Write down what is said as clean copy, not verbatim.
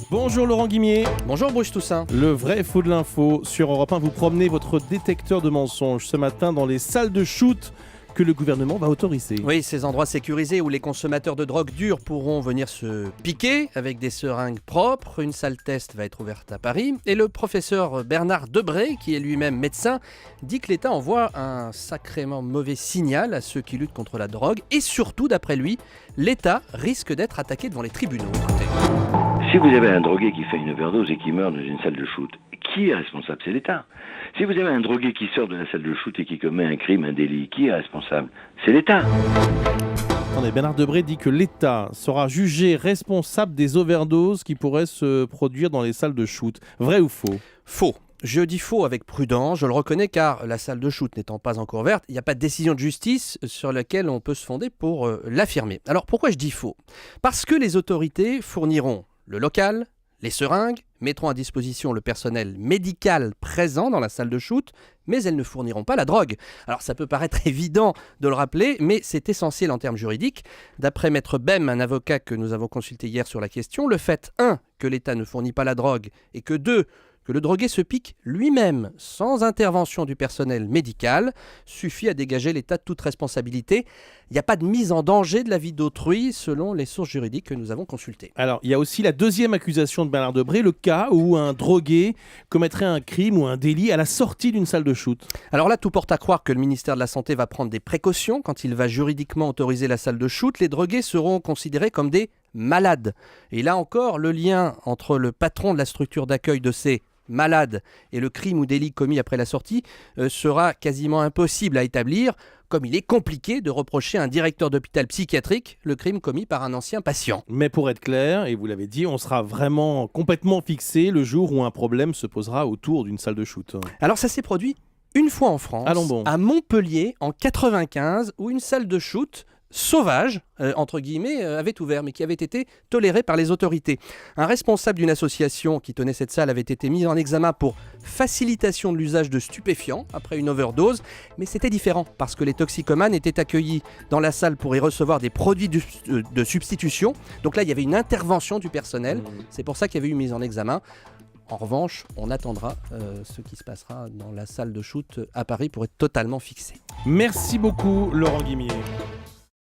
Bonjour Laurent Guimier. Bonjour Bruce Toussaint. Le vrai faux de l'info. Sur Europe 1, vous promenez votre détecteur de mensonges ce matin dans les salles de shoot que le gouvernement va autoriser. Oui, ces endroits sécurisés où les consommateurs de drogue dure pourront venir se piquer avec des seringues propres. Une salle test va être ouverte à Paris. Et le professeur Bernard Debré, qui est lui-même médecin, dit que l'État envoie un sacrément mauvais signal à ceux qui luttent contre la drogue. Et surtout, d'après lui, l'État risque d'être attaqué devant les tribunaux. Écoutez. Si vous avez un drogué qui fait une overdose et qui meurt dans une salle de shoot, qui est responsable? C'est l'État. Si vous avez un drogué qui sort de la salle de shoot et qui commet un crime, un délit, qui est responsable? C'est l'État. Attendez, Bernard Debré dit que l'État sera jugé responsable des overdoses qui pourraient se produire dans les salles de shoot. Vrai ou faux? Faux. Je dis faux avec prudence, je le reconnais, car la salle de shoot n'étant pas encore ouverte, il n'y a pas de décision de justice sur laquelle on peut se fonder pour l'affirmer. Alors pourquoi je dis faux? Parce que les autorités fourniront le local, les seringues, mettront à disposition le personnel médical présent dans la salle de shoot, mais elles ne fourniront pas la drogue. Alors ça peut paraître évident de le rappeler, mais c'est essentiel en termes juridiques. D'après Maître Bem, un avocat que nous avons consulté hier sur la question, le fait 1. Que l'État ne fournit pas la drogue et que 2. Que le drogué se pique lui-même sans intervention du personnel médical suffit à dégager l'État de toute responsabilité. Il n'y a pas de mise en danger de la vie d'autrui selon les sources juridiques que nous avons consultées. Alors, il y a aussi la deuxième accusation de Bernard Debré, le cas où un drogué commettrait un crime ou un délit à la sortie d'une salle de shoot. Alors là, tout porte à croire que le ministère de la Santé va prendre des précautions quand il va juridiquement autoriser la salle de shoot. Les drogués seront considérés comme des malades. Et là encore, le lien entre le patron de la structure d'accueil de ces malade et le crime ou délit commis après la sortie sera quasiment impossible à établir, comme il est compliqué de reprocher à un directeur d'hôpital psychiatrique le crime commis par un ancien patient. Mais pour être clair, et vous l'avez dit, on sera vraiment complètement fixé le jour où un problème se posera autour d'une salle de shoot. Alors ça s'est produit une fois en France, à Montpellier en 95, où une salle de shoot sauvage, entre guillemets, avait ouvert, mais qui avait été toléré par les autorités. Un responsable d'une association qui tenait cette salle avait été mis en examen pour facilitation de l'usage de stupéfiants après une overdose, mais c'était différent parce que les toxicomanes étaient accueillis dans la salle pour y recevoir des produits de substitution. Donc là, il y avait une intervention du personnel. C'est pour ça qu'il y avait eu mise en examen. En revanche, on attendra ce qui se passera dans la salle de shoot à Paris pour être totalement fixé. Merci beaucoup, Laurent Guimier.